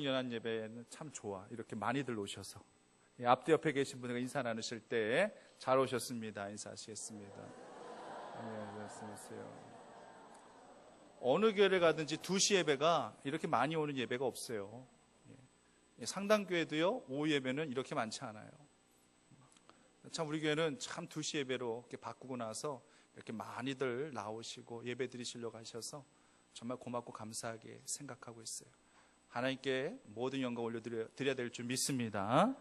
연한 예배는 참 좋아. 이렇게 많이들 오셔서 앞뒤 옆에 계신 분들과 인사 나누실 때 잘 오셨습니다. 인사하시겠습니다. 네, 말씀하세요. 어느 교회를 가든지 2시 예배가 이렇게 많이 오는 예배가 없어요. 상당교회도요, 오후 예배는 이렇게 많지 않아요. 참 우리 교회는 참 2시 예배로 이렇게 바꾸고 나서 이렇게 많이들 나오시고 예배 드리시려고 하셔서 정말 고맙고 감사하게 생각하고 있어요. 하나님께 모든 영광 올려드려야 될 줄 믿습니다.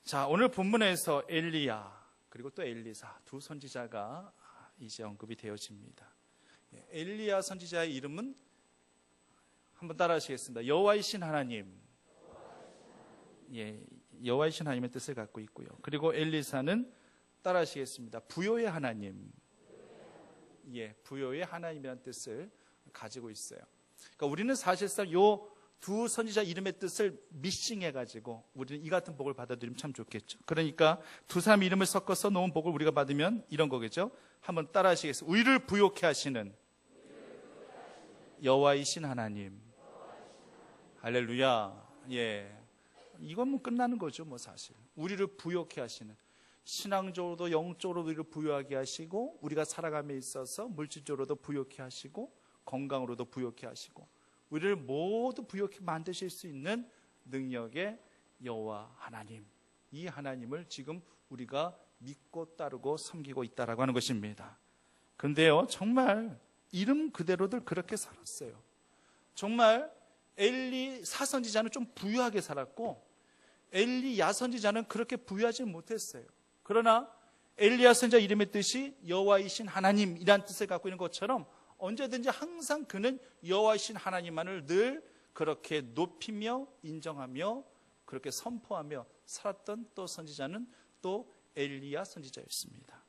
자, 오늘 본문에서 엘리야 그리고 또 엘리사 두 선지자가 이제 언급이 되어집니다. 엘리야 선지자의 이름은 한번 따라 하시겠습니다. 여호와이신 하나님. 예, 여호와이신 하나님의 뜻을 갖고 있고요. 그리고 엘리사는 따라 하시겠습니다. 부요의 하나님. 예, 부요의 하나님이라는 뜻을 가지고 있어요. 그러니까 우리는 사실상 요 두 선지자 이름의 뜻을 미싱해가지고 우리는 이 같은 복을 받아들이면 참 좋겠죠. 그러니까 두 사람 이름을 섞어서 놓은 복을 우리가 받으면 이런 거겠죠. 한번 따라 하시겠습니다. 우리를 부요케 하시는 여호와이신 하나님. 할렐루야. 예, 이건 뭐 끝나는 거죠, 뭐 사실. 우리를 부요케 하시는, 신앙적으로도 영적으로도 우리를 부요하게 하시고, 우리가 살아감에 있어서 물질적으로도 부요케 하시고, 건강으로도 부요케 하시고, 우리를 모두 부요케 만드실 수 있는 능력의 여호와 하나님. 이 하나님을 지금 우리가 믿고 따르고 섬기고 있다라고 하는 것입니다. 그런데요, 정말 이름 그대로들 그렇게 살았어요. 정말 엘리 사선지자는 좀 부유하게 살았고 엘리야 선지자는 그렇게 부유하지 못했어요. 그러나 엘리야 선지자 이름의 뜻이 여호와이신 하나님이란 뜻을 갖고 있는 것처럼 언제든지 항상 그는 여호와이신 하나님만을 늘 그렇게 높이며 인정하며 그렇게 선포하며 살았던 또 선지자는 또 엘리야 선지자였습니다.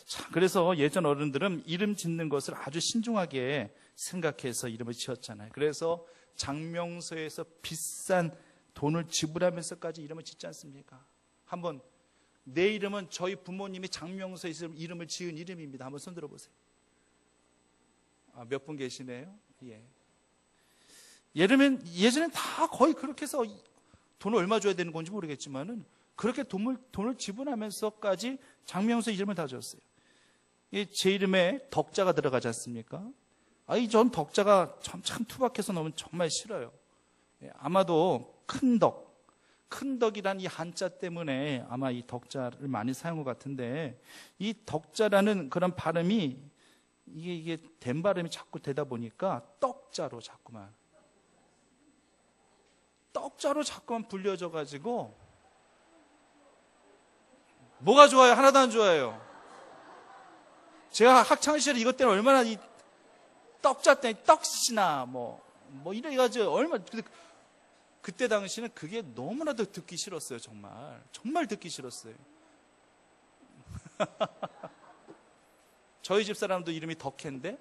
자, 그래서 예전 어른들은 이름 짓는 것을 아주 신중하게 생각해서 이름을 지었잖아요. 그래서 장명서에서 비싼 돈을 지불하면서까지 이름을 짓지 않습니까? 한번 내 이름은 저희 부모님이 장명서에서 이름을 지은 이름입니다. 한번 손 들어보세요. 몇 분 계시네요. 예. 예전엔 다 거의 그렇게 해서 돈을 얼마 줘야 되는 건지 모르겠지만은 그렇게 돈을 지불하면서까지 장명서 이름을 다 지었어요. 제 이름에 덕자가 들어가지 않습니까? 전 덕자가 참 투박해서 넣으면 정말 싫어요. 아마도 큰 덕이란 이 한자 때문에 아마 이 덕자를 많이 사용한 것 같은데, 이 덕자라는 그런 발음이 이게 된 발음이 자꾸 되다 보니까 떡자로 자꾸만 불려져 가지고 뭐가 좋아요? 하나도 안 좋아요. 제가 학창 시절에 이것 때문에 얼마나 이 떡자 때문에 떡시나 뭐 이래가지고 얼마나, 그때 당시는 그게 너무나도 듣기 싫었어요. 정말 듣기 싫었어요. 저희 집 사람도 이름이 덕혜인데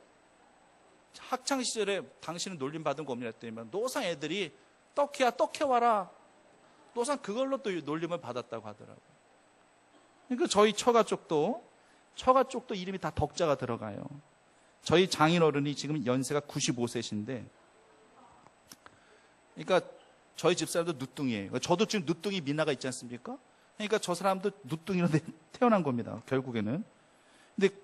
학창 시절에 당신은 놀림 받은 거 없냐 했더니 노상 애들이 떡혜야 떡혜 와라, 노상 그걸로 또 놀림을 받았다고 하더라고요. 그러니까 저희 처가 쪽도 이름이 다 덕자가 들어가요. 저희 장인어른이 지금 연세가 95세신데, 그러니까 저희 집사람도 누뚱이에요. 저도 지금 누뚱이 미나가 있지 않습니까? 그러니까 저 사람도 누뚱이로 태어난 겁니다, 결국에는. 근데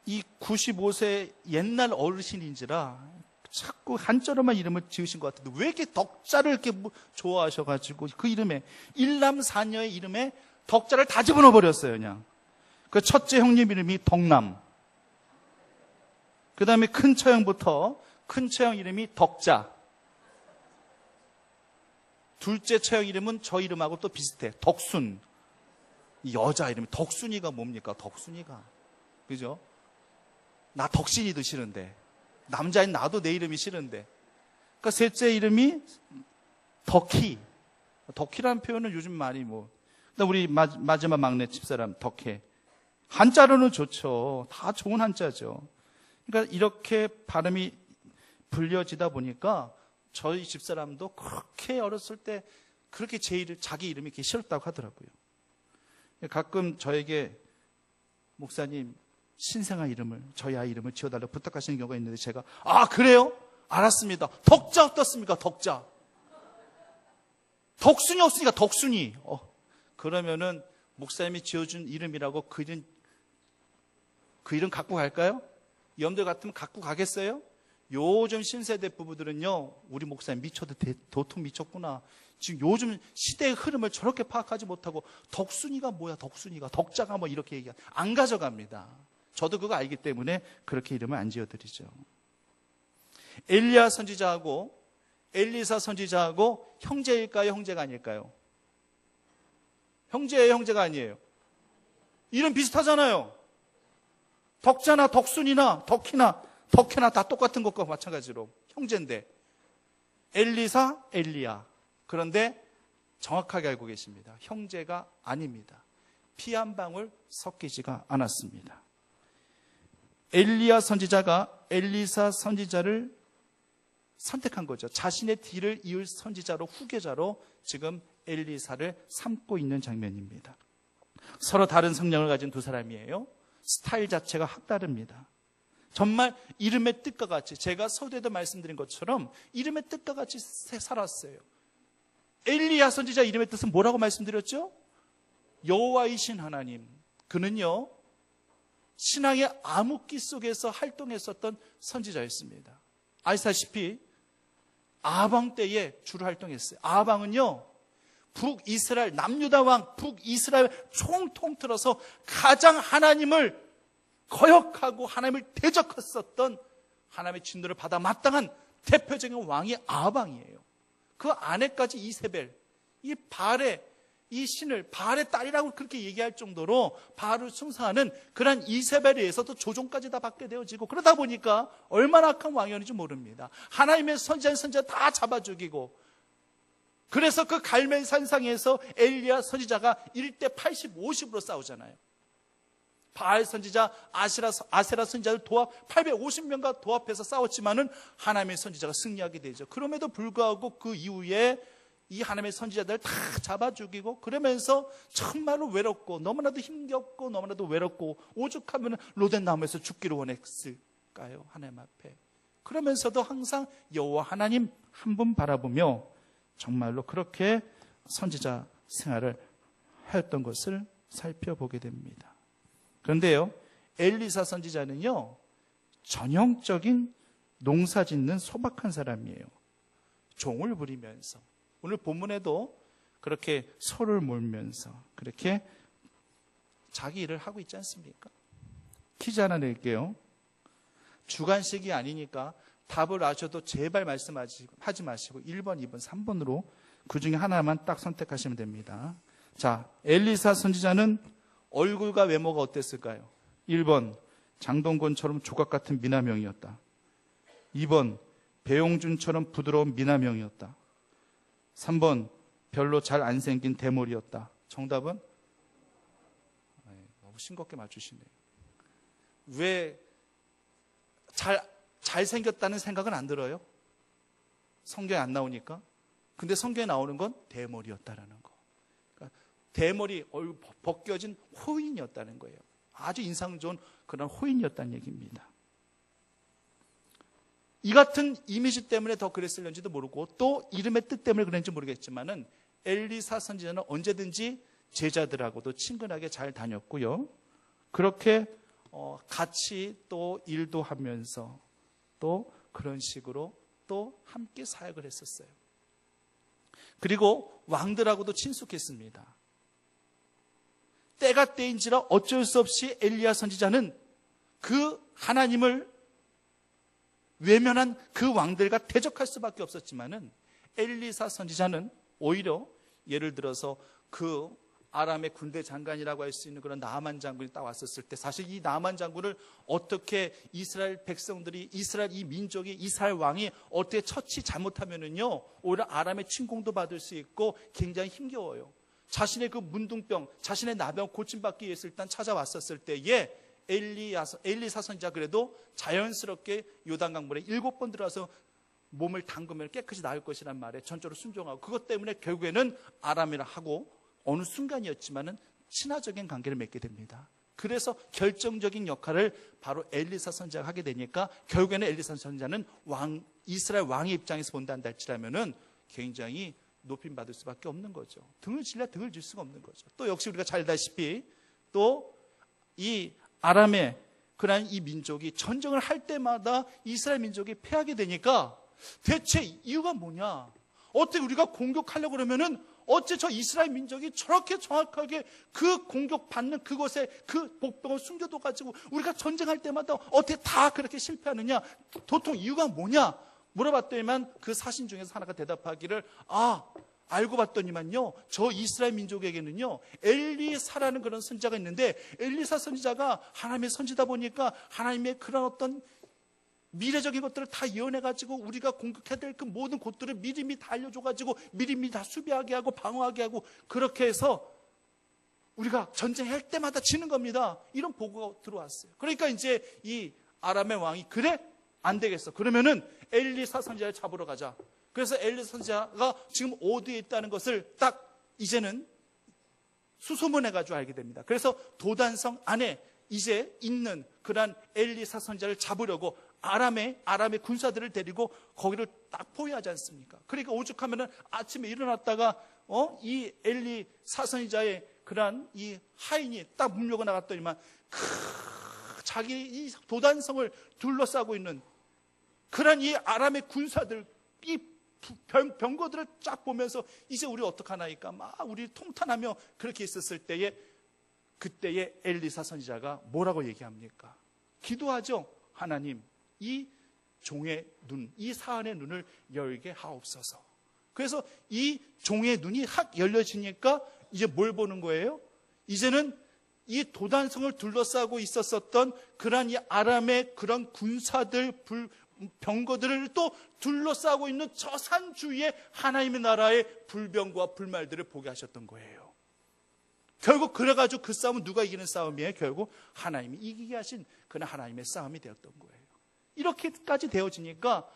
이 95세 옛날 어르신인지라 자꾸 한자로만 이름을 지으신 것 같은데 왜 이렇게 덕자를 이렇게 좋아하셔가지고 그 이름에, 일남 사녀의 이름에 덕자를 다 집어넣어 버렸어요. 그냥 그 첫째 형님 이름이 덕남, 그 다음에 큰 처형부터 큰 처형 이름이 덕자, 둘째 처형 이름은 저 이름하고 또 비슷해, 덕순. 여자 이름이 덕순이가 뭡니까? 덕순이가, 그죠? 나 덕신이도 싫은데, 남자인 나도 내 이름이 싫은데. 그러니까 셋째 이름이 덕희라는 표현은 요즘 많이 우리 마지막 막내 집사람 덕혜, 한자로는 좋죠. 다 좋은 한자죠. 그러니까 이렇게 발음이 불려지다 보니까 저희 집사람도 그렇게 어렸을 때 그렇게 자기 이름이 이렇게 싫었다고 하더라고요. 가끔 저에게 목사님 신생아 이름을, 저희 아이 이름을 지어달라고 부탁하시는 경우가 있는데 제가 그래요? 알았습니다. 덕자 어떻습니까? 덕자. 덕순이 없으니까 덕순이. 그러면은 목사님이 지어준 이름이라고 그 이름 갖고 갈까요? 여러분들 같으면 갖고 가겠어요? 요즘 신세대 부부들은요, 우리 목사님 미쳐도 도통 미쳤구나. 지금 요즘 시대의 흐름을 저렇게 파악하지 못하고 덕순이가 뭐야, 덕순이가, 덕자가 뭐 이렇게 안 가져갑니다. 저도 그거 알기 때문에 그렇게 이름을 안 지어드리죠. 엘리야 선지자하고 엘리사 선지자하고 형제일까요, 형제가 아닐까요? 형제예요, 형제가 아니에요? 이름 비슷하잖아요. 덕자나 덕순이나 덕혜나 다 똑같은 것과 마찬가지로 형제인데, 엘리사, 엘리야. 그런데 정확하게 알고 계십니다. 형제가 아닙니다. 피 한 방울 섞이지가 않았습니다. 엘리야 선지자가 엘리사 선지자를 선택한 거죠. 자신의 뒤를 이을 선지자로, 후계자로 지금 엘리사를 삼고 있는 장면입니다. 서로 다른 성령을 가진 두 사람이에요. 스타일 자체가 확 다릅니다. 정말 이름의 뜻과 같이, 제가 서두에도 말씀드린 것처럼 이름의 뜻과 같이 살았어요. 엘리야 선지자 이름의 뜻은 뭐라고 말씀드렸죠? 여호와이신 하나님. 그는요, 신앙의 암흑기 속에서 활동했었던 선지자였습니다. 아시다시피 아방 때에 주로 활동했어요. 아방은요, 북이스라엘, 남유다 왕 북이스라엘 총통틀어서 가장 하나님을 거역하고 하나님을 대적했었던, 하나님의 진노를 받아 마땅한 대표적인 왕이 아방이에요. 그 아내까지 이세벨, 이 바알의, 이 신을 바알의 딸이라고 그렇게 얘기할 정도로 바알을 숭상하는 그런 이세벨에 의해서도 조종까지 다 받게 되어지고, 그러다 보니까 얼마나 악한 왕이었는지 모릅니다. 하나님의 선지자 다 잡아 죽이고, 그래서 그 갈멜산상에서 엘리야 선지자가 1대 80, 50으로 싸우잖아요. 바알 선지자, 아세라 선지자를 850명과 도합해서 싸웠지만은 하나님의 선지자가 승리하게 되죠. 그럼에도 불구하고 그 이후에 이 하나님의 선지자들을 다 잡아 죽이고, 그러면서 정말로 외롭고 너무나도 힘겹고 너무나도 외롭고 오죽하면 로덴 나무에서 죽기를 원했을까요? 하나님 앞에. 그러면서도 항상 여호와 하나님 한 분 바라보며 정말로 그렇게 선지자 생활을 하였던 것을 살펴보게 됩니다. 그런데요, 엘리사 선지자는요, 전형적인 농사 짓는 소박한 사람이에요. 종을 부리면서, 오늘 본문에도 그렇게 소를 몰면서 그렇게 자기 일을 하고 있지 않습니까? 퀴즈 하나 낼게요. 주관식이 아니니까 답을 아셔도 제발 말씀하지 마시고 1번, 2번, 3번으로 그 중에 하나만 딱 선택하시면 됩니다. 자, 엘리사 선지자는 얼굴과 외모가 어땠을까요? 1번, 장동건처럼 조각 같은 미남형이었다. 2번, 배용준처럼 부드러운 미남형이었다. 3번, 별로 잘 안 생긴 대머리였다. 정답은? 너무 싱겁게 맞추시네요. 왜 잘생겼다는 생각은 안 들어요? 성경에 안 나오니까. 근데 성경에 나오는 건 대머리였다라는 거. 그러니까 대머리, 벗겨진 호인이었다는 거예요. 아주 인상 좋은 그런 호인이었다는 얘기입니다. 이 같은 이미지 때문에 더 그랬을는지도 모르고, 또 이름의 뜻 때문에 그랬는지 모르겠지만은 엘리사 선지자는 언제든지 제자들하고도 친근하게 잘 다녔고요. 그렇게 같이 또 일도 하면서 또 그런 식으로 또 함께 사역을 했었어요. 그리고 왕들하고도 친숙했습니다. 때가 때인지라 어쩔 수 없이 엘리야 선지자는 그 하나님을 외면한 그 왕들과 대적할 수밖에 없었지만은, 엘리사 선지자는 오히려 예를 들어서 그 아람의 군대 장관이라고 할 수 있는 그런 나아만 장군이 딱 왔었을 때, 사실 이 나아만 장군을 어떻게 이스라엘 백성들이, 이스라엘 이 민족이, 이스라엘 왕이 어떻게 처치 잘못하면은요, 오히려 아람의 침공도 받을 수 있고 굉장히 힘겨워요. 자신의 그 문둥병, 자신의 나병 고침받기 위해서 일단 찾아왔었을 때에 엘리사 선지자 그래도 자연스럽게 요단강물에 7번 들어와서 몸을 담그면 깨끗이 나을 것이란 말에 전적으로 순종하고, 그것 때문에 결국에는 아람이라 하고 어느 순간이었지만은 친화적인 관계를 맺게 됩니다. 그래서 결정적인 역할을 바로 엘리사 선지자가 하게 되니까 결국에는 엘리사 선지자는 이스라엘 왕의 입장에서 본다는 할지라면은 굉장히 높임 받을 수밖에 없는 거죠. 등을 질려 등을 질 수가 없는 거죠. 또 역시 우리가 잘 알다시피 또 이 아람의 그러한 이 민족이 전쟁을 할 때마다 이스라엘 민족이 패하게 되니까 대체 이유가 뭐냐? 어떻게 우리가 공격하려고 그러면은 어째 저 이스라엘 민족이 저렇게 정확하게 그 공격받는 그곳에 그 복병을 숨겨둬 가지고 우리가 전쟁할 때마다 어떻게 다 그렇게 실패하느냐? 도통 이유가 뭐냐? 물어봤더니만 그 사신 중에서 하나가 대답하기를 알고 봤더니만요, 저 이스라엘 민족에게는요 엘리사라는 그런 선지자가 있는데 엘리사 선지자가 하나님의 선지다 보니까 하나님의 그런 어떤 미래적인 것들을 다 예언해가지고 우리가 공격해야 될 그 모든 곳들을 미리미 다 알려줘가지고 미리미 다 수비하게 하고 방어하게 하고 그렇게 해서 우리가 전쟁할 때마다 지는 겁니다. 이런 보고가 들어왔어요. 그러니까 이제 이 아람의 왕이 그래? 안 되겠어. 그러면은 엘리사 선지자를 잡으러 가자. 그래서 엘리사 선지자가 지금 어디에 있다는 것을 딱 이제는 수소문해가지고 알게 됩니다. 그래서 도단성 안에 이제 있는 그런 엘리사 선지자를 잡으려고 아람의 군사들을 데리고 거기를 딱 포위하지 않습니까? 그러니까 오죽하면은 아침에 일어났다가 이 엘리사 선지자의 그런 이 하인이 딱 문 열고 나갔더니만 자기 이 도단성을 둘러싸고 있는 그런 이 아람의 군사들 이 병거들을 쫙 보면서 이제 우리 어떡하나이까 막 우리 통탄하며 그렇게 있었을 때에 그때에 엘리사 선지자가 뭐라고 얘기합니까? 기도하죠. 하나님, 이 종의 눈, 이 사안의 눈을 열게 하옵소서. 그래서 이 종의 눈이 확 열려지니까 이제 뭘 보는 거예요? 이제는 이 도단성을 둘러싸고 있었던 그런 이 아람의 그런 군사들, 병거들을 또 둘러싸고 있는 저 산 주위에 하나님의 나라의 불병과 불말들을 보게 하셨던 거예요. 결국 그래가지고 그 싸움은 누가 이기는 싸움이에요? 결국 하나님이 이기게 하신 그런 하나님의 싸움이 되었던 거예요. 이렇게까지 되어지니까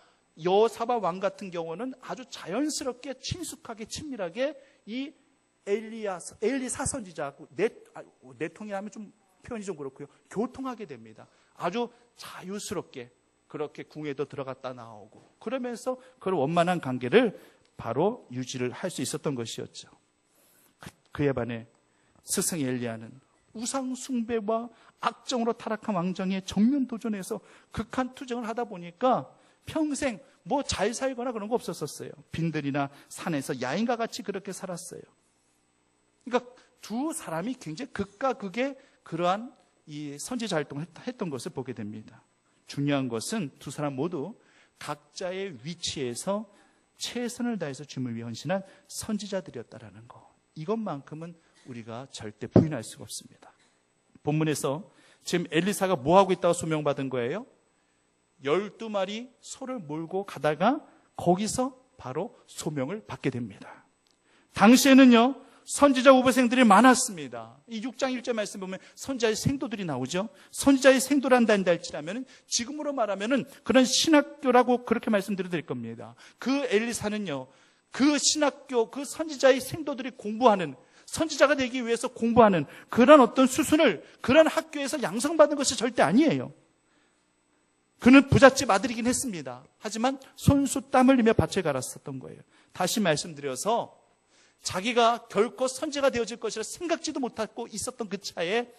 여사바 왕 같은 경우는 아주 자연스럽게 친숙하게 친밀하게 이 엘리사 선지자하고 내통이라면 좀 표현이 좀 그렇고요. 교통하게 됩니다. 아주 자유스럽게 그렇게 궁에도 들어갔다 나오고 그러면서 그런 원만한 관계를 바로 유지를 할 수 있었던 것이었죠. 그에 반해 스승 엘리야는 우상 숭배와 악정으로 타락한 왕정의 정면 도전에서 극한 투쟁을 하다 보니까 평생 뭐 잘 살거나 그런 거 없었어요. 빈들이나 산에서 야인과 같이 그렇게 살았어요. 그러니까 두 사람이 굉장히 극과 극의 그러한 이 선지자 활동을 했던 것을 보게 됩니다. 중요한 것은 두 사람 모두 각자의 위치에서 최선을 다해서 주님을 위해 헌신한 선지자들이었다라는 거. 이것만큼은 우리가 절대 부인할 수가 없습니다. 본문에서 지금 엘리사가 뭐하고 있다고 소명받은 거예요? 12마리 소를 몰고 가다가 거기서 바로 소명을 받게 됩니다. 당시에는요, 선지자 후보생들이 많았습니다. 이 6장 1절 말씀 보면 선지자의 생도들이 나오죠. 선지자의 생도란다 할지라면 지금으로 말하면 그런 신학교라고 그렇게 말씀드릴 겁니다. 그 엘리사는요, 그 신학교, 그 선지자의 생도들이 공부하는, 선지자가 되기 위해서 공부하는 그런 어떤 수순을 그런 학교에서 양성받은 것이 절대 아니에요. 그는 부잣집 아들이긴 했습니다. 하지만 손수 땀 흘리며 밭을 갈았었던 거예요. 다시 말씀드려서 자기가 결코 선지자가 되어질 것이라 생각지도 못하고 있었던 그 차에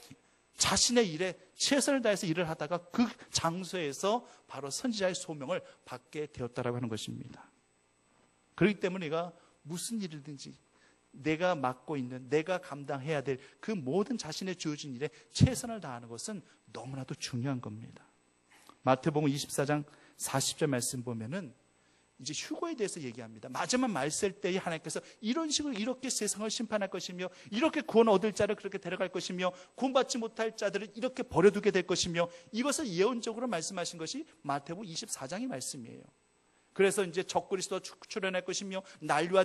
자신의 일에 최선을 다해서 일을 하다가 그 장소에서 바로 선지자의 소명을 받게 되었다라고 하는 것입니다. 그렇기 때문에 내가 무슨 일이든지 내가 맡고 있는, 내가 감당해야 될 그 모든 자신의 주어진 일에 최선을 다하는 것은 너무나도 중요한 겁니다. 마태복음 24장 40절 말씀 보면은 이제 휴거에 대해서 얘기합니다. 마지막 말셀 때에 하나님께서 이런 식으로 이렇게 세상을 심판할 것이며 이렇게 구원 얻을 자를 그렇게 데려갈 것이며 구원받지 못할 자들을 이렇게 버려두게 될 것이며 이것을 예언적으로 말씀하신 것이 마태복음 24장의 말씀이에요. 그래서 이제 적그리스도가 출현할 것이며 난리가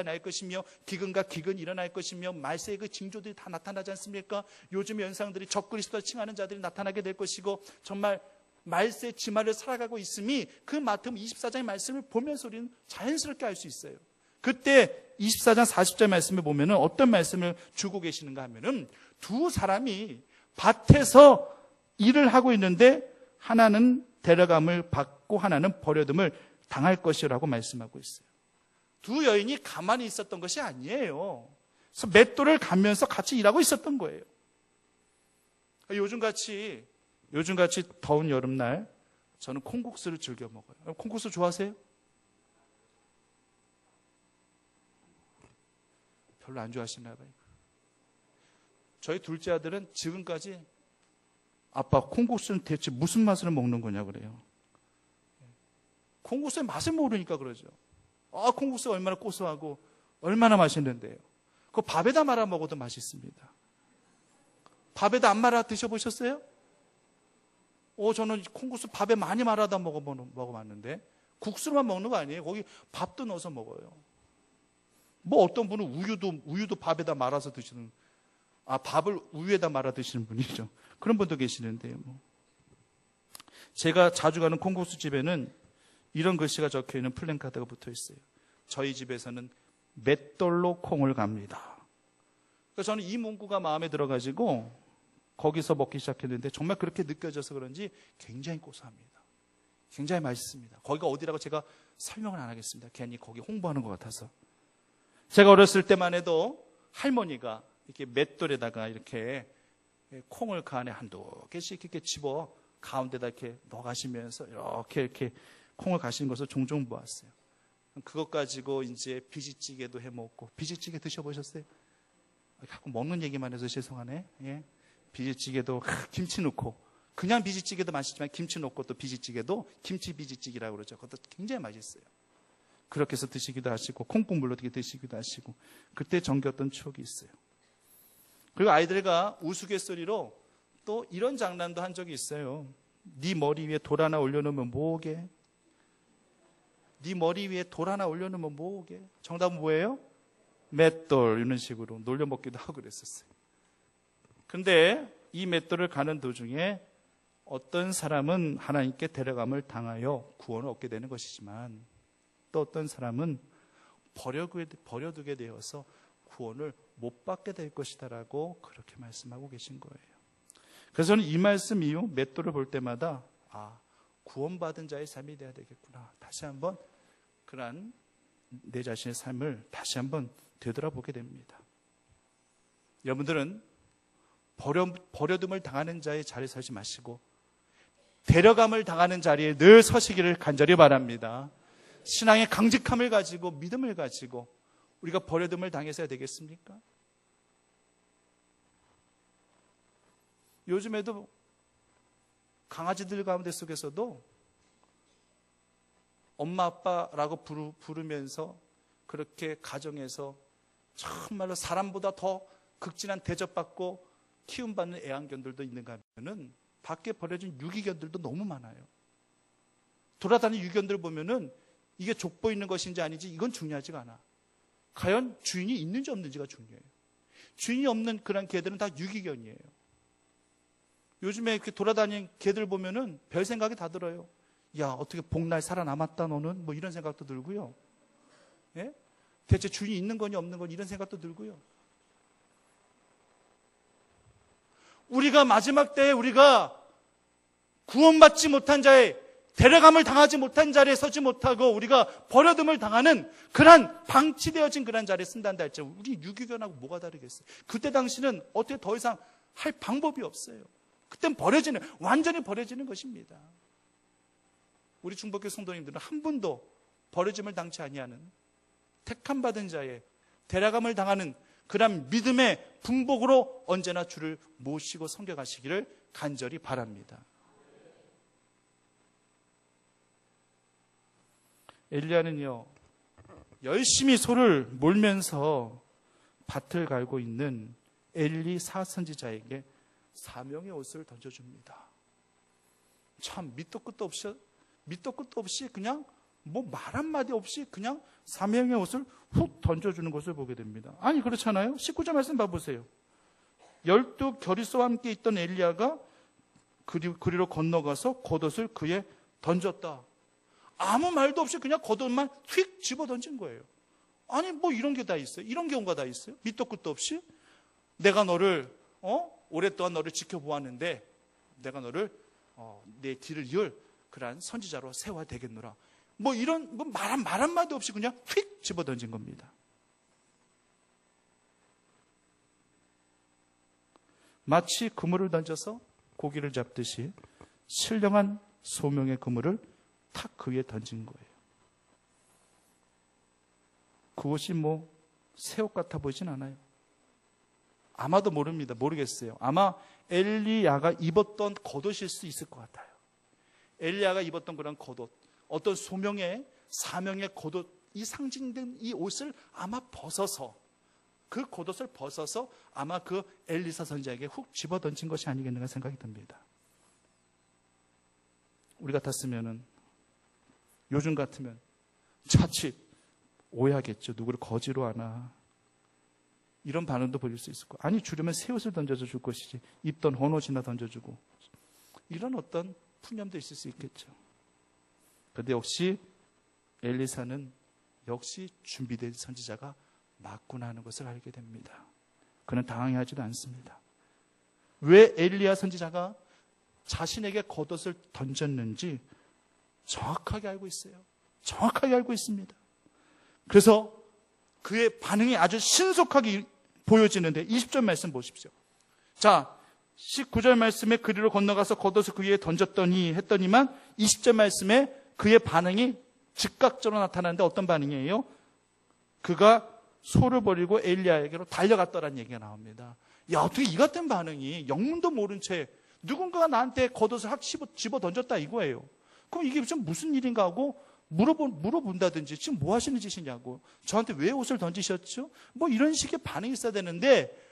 날 것이며 기근과 기근이 일어날 것이며 말세의 그 징조들이 다 나타나지 않습니까? 요즘 현상들이 적그리스도를 칭하는 자들이 나타나게 될 것이고 정말 말세의 지말을 살아가고 있음이 그 마태복음 24장의 말씀을 보면서 우리는 자연스럽게 알 수 있어요. 그때 24장 40절 말씀을 보면은 어떤 말씀을 주고 계시는가 하면은 두 사람이 밭에서 일을 하고 있는데 하나는 데려감을 받고 하나는 버려둠을 당할 것이라고 말씀하고 있어요. 두 여인이 가만히 있었던 것이 아니에요. 그래서 맷돌을 가면서 같이 일하고 있었던 거예요. 요즘같이 더운 여름날 저는 콩국수를 즐겨 먹어요. 콩국수 좋아하세요? 별로 안 좋아하시나 봐요. 저희 둘째 아들은 지금까지 아빠 콩국수는 대체 무슨 맛으로 먹는 거냐 그래요. 콩국수의 맛을 모르니까 그러죠. 콩국수가 얼마나 고소하고 얼마나 맛있는데요. 그거 밥에다 말아 먹어도 맛있습니다. 밥에다 안 말아 드셔보셨어요? 저는 콩국수 밥에 많이 말아다 먹어봤는데 국수로만 먹는 거 아니에요. 거기 밥도 넣어서 먹어요. 뭐 어떤 분은 우유도 밥에다 말아서 드시는, 밥을 우유에다 말아 드시는 분이죠. 그런 분도 계시는데요. 제가 자주 가는 콩국수 집에는 이런 글씨가 적혀 있는 플랜카드가 붙어 있어요. 저희 집에서는 맷돌로 콩을 갑니다. 그래서 저는 이 문구가 마음에 들어가지고 거기서 먹기 시작했는데 정말 그렇게 느껴져서 그런지 굉장히 고소합니다. 굉장히 맛있습니다. 거기가 어디라고 제가 설명을 안 하겠습니다. 괜히 거기 홍보하는 것 같아서. 제가 어렸을 때만 해도 할머니가 이렇게 맷돌에다가 이렇게 콩을 그 안에 한두 개씩 이렇게 집어 가운데다 이렇게 넣어가시면서 이렇게 콩을 가시는 것을 종종 보았어요. 그것 가지고 이제 비지찌개도 해 먹고, 비지찌개 드셔보셨어요? 자꾸 먹는 얘기만 해서 죄송하네. 예. 비지찌개도 김치 넣고, 그냥 비지찌개도 맛있지만 김치 넣고 또 비지찌개도 김치 비지찌개라고 그러죠. 그것도 굉장히 맛있어요. 그렇게 해서 드시기도 하시고 콩국물로 드시기도 하시고, 그때 정겼던 추억이 있어요. 그리고 아이들과 우스갯소리로 또 이런 장난도 한 적이 있어요. 네 머리 위에 돌 하나 올려놓으면 뭐게? 네 머리 위에 돌 하나 올려놓으면 뭐게? 정답은 뭐예요? 맷돌. 이런 식으로 놀려먹기도 하고 그랬었어요. 근데 이 맷돌을 가는 도중에 어떤 사람은 하나님께 데려감을 당하여 구원을 얻게 되는 것이지만, 또 어떤 사람은 버려두게 되어서 구원을 못 받게 될 것이다라고 그렇게 말씀하고 계신 거예요. 그래서 저는 이 말씀 이후 맷돌을 볼 때마다 구원받은 자의 삶이 돼야 되겠구나. 다시 한번 그러한 내 자신의 삶을 다시 한번 되돌아보게 됩니다. 여러분들은 버려둠을 당하는 자의 자리에 서지 마시고 데려감을 당하는 자리에 늘 서시기를 간절히 바랍니다. 신앙의 강직함을 가지고 믿음을 가지고 우리가 버려둠을 당해서야 되겠습니까? 요즘에도 강아지들 가운데 속에서도 엄마 아빠라고 부르면서 그렇게 가정에서 정말로 사람보다 더 극진한 대접받고 키움받는 애완견들도 있는가 하면은 밖에 버려진 유기견들도 너무 많아요. 돌아다니는 유기견들 보면은 이게 족보 있는 것인지 아닌지 이건 중요하지가 않아. 과연 주인이 있는지 없는지가 중요해요. 주인이 없는 그런 개들은 다 유기견이에요. 요즘에 이렇게 돌아다니는 개들 보면은 별 생각이 다 들어요. 야, 어떻게 복날 살아남았다 너는? 뭐 이런 생각도 들고요. 예? 대체 주인이 있는 거니 없는 거니 이런 생각도 들고요. 우리가 마지막 때에 우리가 구원받지 못한 자의 데려감을 당하지 못한 자리에 서지 못하고 우리가 버려둠을 당하는 그런 방치되어진 그런 자리에 쓴다는데 할지 우리 유기견하고 뭐가 다르겠어요? 그때 당시는 어떻게 더 이상 할 방법이 없어요. 그땐 완전히 버려지는 것입니다. 우리 중복교 성도님들은 한 분도 버려짐을 당치 아니하는 택함 받은 자의 데려감을 당하는 그런 믿음의 분복으로 언제나 주를 모시고 섬겨가시기를 간절히 바랍니다. 엘리야는요, 열심히 소를 몰면서 밭을 갈고 있는 엘리사 선지자에게 사명의 옷을 던져줍니다. 참 밑도 끝도 없이 그냥 뭐 말 한마디 없이 그냥 사명의 옷을 훅 던져주는 것을 보게 됩니다. 아니 그렇잖아요. 19절 말씀 봐보세요. 12 겨리소와 함께 있던 엘리야가 그리로 건너가서 겉옷을 그에 던졌다. 아무 말도 없이 그냥 겉옷만 휙 집어 던진 거예요. 아니 뭐 이런 게 다 있어요. 이런 경우가 다 있어요. 밑도 끝도 없이 내가 너를 오랫동안 너를 지켜보았는데 내가 너를 내 뒤를 이을 그러한 선지자로 세워야 되겠노라. 뭐 이런 말 한마디 없이 그냥 휙 집어던진 겁니다. 마치 그물을 던져서 고기를 잡듯이 신령한 소명의 그물을 탁 그 위에 던진 거예요. 그것이 뭐 새옷 같아 보이진 않아요. 아마도 모릅니다. 모르겠어요. 아마 엘리야가 입었던 겉옷일 수 있을 것 같아요. 엘리야가 입었던 그런 겉옷, 어떤 소명의 사명의 겉옷, 이 상징된 이 옷을 아마 벗어서, 그 겉옷을 벗어서 아마 그 엘리사 선지자에게 훅 집어던진 것이 아니겠는가 생각이 듭니다. 우리 같았으면은, 요즘 같으면 자칫 오해하겠죠. 누구를 거지로 하나, 이런 반응도 보일 수 있을 거예요. 아니, 주려면 새 옷을 던져줘 줄 것이지 입던 헌옷이나 던져주고, 이런 어떤 푸념도 있을 수 있겠죠. 그런데 역시 엘리사는 역시 준비된 선지자가 맞구나 하는 것을 알게 됩니다. 그는 당황해하지도 않습니다. 왜 엘리야 선지자가 자신에게 겉옷을 던졌는지 정확하게 알고 있어요. 정확하게 알고 있습니다. 그래서 그의 반응이 아주 신속하게 보여지는데 20절 말씀 보십시오. 자, 19절 말씀에 그리로 건너가서 겉옷을 그 위에 던졌더니 했더니만 20절 말씀에 그의 반응이 즉각적으로 나타나는데 어떤 반응이에요? 그가 소를 버리고 엘리야에게로 달려갔더라는 얘기가 나옵니다. 야, 어떻게 이 같은 반응이, 영문도 모른 채 누군가가 나한테 겉옷을 확 집어 던졌다 이거예요. 그럼 이게 좀 무슨 일인가 하고 물어본다든지 지금 뭐 하시는 짓이냐고, 저한테 왜 옷을 던지셨죠? 뭐 이런 식의 반응이 있어야 되는데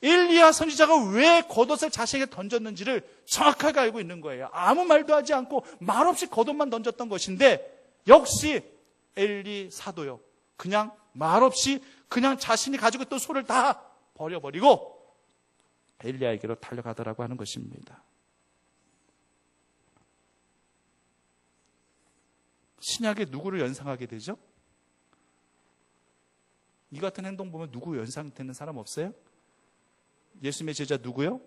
엘리야 선지자가 왜 겉옷을 자신에게 던졌는지를 정확하게 알고 있는 거예요. 아무 말도 하지 않고 말없이 겉옷만 던졌던 것인데 역시 엘리 사도요, 그냥 말없이 그냥 자신이 가지고 있던 소를 다 버려버리고 엘리야에게로 달려가더라고 하는 것입니다. 신약에 누구를 연상하게 되죠? 이 같은 행동 보면 누구 연상되는 사람 없어요? 예수님의 제자 누구요?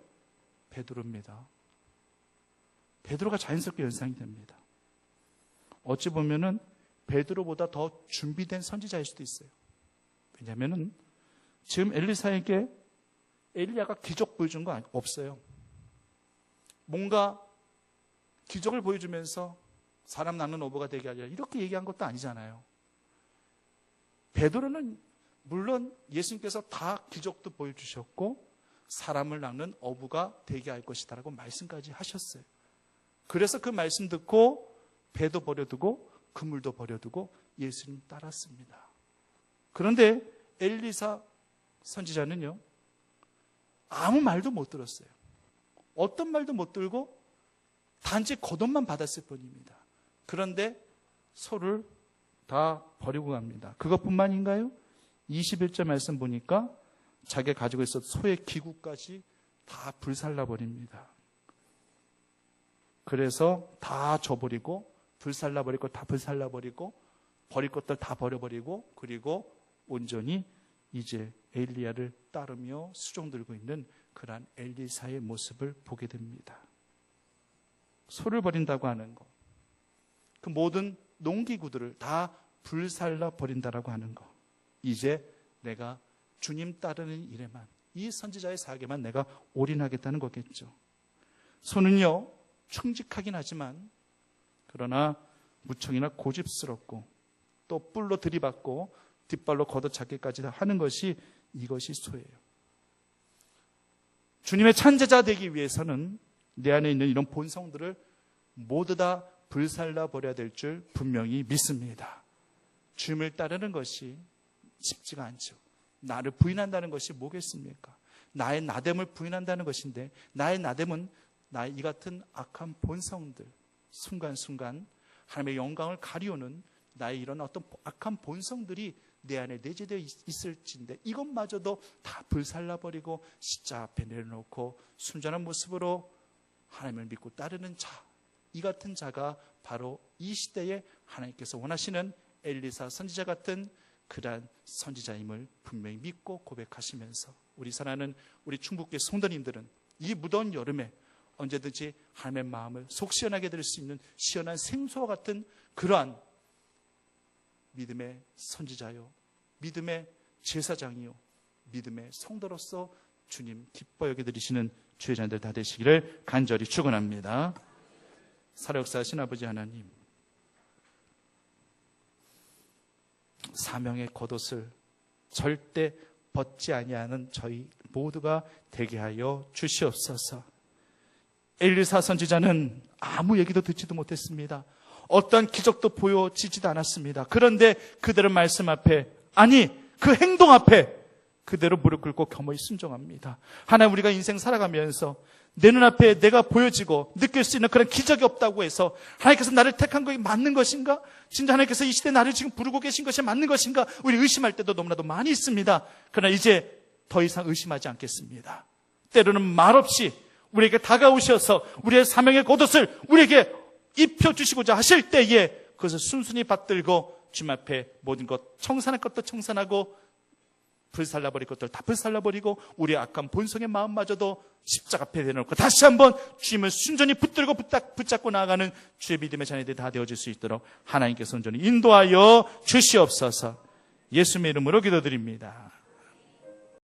베드로입니다. 베드로가 자연스럽게 연상이 됩니다. 어찌 보면은 베드로보다 더 준비된 선지자일 수도 있어요. 왜냐하면은 지금 엘리사에게 엘리야가 기적 보여준 거 없어요. 뭔가 기적을 보여주면서 사람 낳는 어부가 되게 하려 이렇게 얘기한 것도 아니잖아요. 베드로는 물론 예수님께서 다 기적도 보여주셨고 사람을 낳는 어부가 되게 할 것이다라고 말씀까지 하셨어요. 그래서 그 말씀 듣고 배도 버려두고 그물도 버려두고 예수님 따랐습니다. 그런데 엘리사 선지자는요, 아무 말도 못 들었어요. 어떤 말도 못 들고 단지 겉옷만 받았을 뿐입니다. 그런데 소를 다 버리고 갑니다. 그것뿐만인가요? 21절 말씀 보니까 자기가 가지고 있었던 소의 기구까지 다 불살라버립니다. 그래서 다 줘버리고 불살라버릴 것 다 불살라버리고 버릴 것들 다 버려버리고 그리고 온전히 이제 엘리야를 따르며 수종 들고 있는 그러한 엘리사의 모습을 보게 됩니다. 소를 버린다고 하는 것, 그 모든 농기구들을 다 불살라 버린다라고 하는 것, 이제 내가 주님 따르는 일에만, 이 선지자의 사역에만 내가 올인하겠다는 거겠죠. 소는요 충직하긴 하지만 그러나 무척이나 고집스럽고 또 뿔로 들이받고 뒷발로 걷어차기까지 하는 것이 이것이 소예요. 주님의 찬제자 되기 위해서는 내 안에 있는 이런 본성들을 모두 다 불살라 버려야 될 줄 분명히 믿습니다. 주님을 따르는 것이 쉽지가 않죠. 나를 부인한다는 것이 뭐겠습니까? 나의 나됨을 부인한다는 것인데, 나의 나됨은 나의 이 같은 악한 본성들, 순간순간 하나님의 영광을 가리우는 나의 이런 어떤 악한 본성들이 내 안에 내재되어 있을진데 이것마저도 다 불살라버리고 십자가 앞에 내려놓고 순전한 모습으로 하나님을 믿고 따르는 자, 이 같은 자가 바로 이 시대에 하나님께서 원하시는 엘리사 선지자 같은 그러한 선지자임을 분명히 믿고 고백하시면서 우리 사랑하는 우리 충북교회 성도님들은 이 무더운 여름에 언제든지 하나님의 마음을 속 시원하게 들을 수 있는 시원한 생수와 같은 그러한 믿음의 선지자요, 믿음의 제사장이요, 믿음의 성도로서 주님 기뻐 여겨드리시는 주의 자녀들 다 되시기를 간절히 축원합니다. 살아역사하신 아버지 하나님, 사명의 겉옷을 절대 벗지 아니하는 저희 모두가 되게 하여 주시옵소서. 엘리사 선지자는 아무 얘기도 듣지도 못했습니다. 어떠한 기적도 보여지지도 않았습니다. 그런데 그들은 말씀 앞에, 아니 그 행동 앞에 그대로 무릎 꿇고 겸허히 순종합니다. 하나님, 우리가 인생 살아가면서 내 눈앞에 내가 보여지고 느낄 수 있는 그런 기적이 없다고 해서 하나님께서 나를 택한 것이 맞는 것인가? 진짜 하나님께서 이 시대에 나를 지금 부르고 계신 것이 맞는 것인가? 우리 의심할 때도 너무나도 많이 있습니다. 그러나 이제 더 이상 의심하지 않겠습니다. 때로는 말없이 우리에게 다가오셔서 우리의 사명의 겉옷을 우리에게 입혀주시고자 하실 때에 그것을 순순히 받들고 주님 앞에 모든 것, 청산할 것도 청산하고 불살라버릴 것들 다 불살라버리고 우리의 악한 본성의 마음마저도 십자가 앞에 내놓고 다시 한번 주님을 순전히 붙들고 붙잡고 나아가는 주의 믿음의 자녀들이 다 되어질 수 있도록 하나님께서 온전히 인도하여 주시옵소서. 예수님의 이름으로 기도드립니다.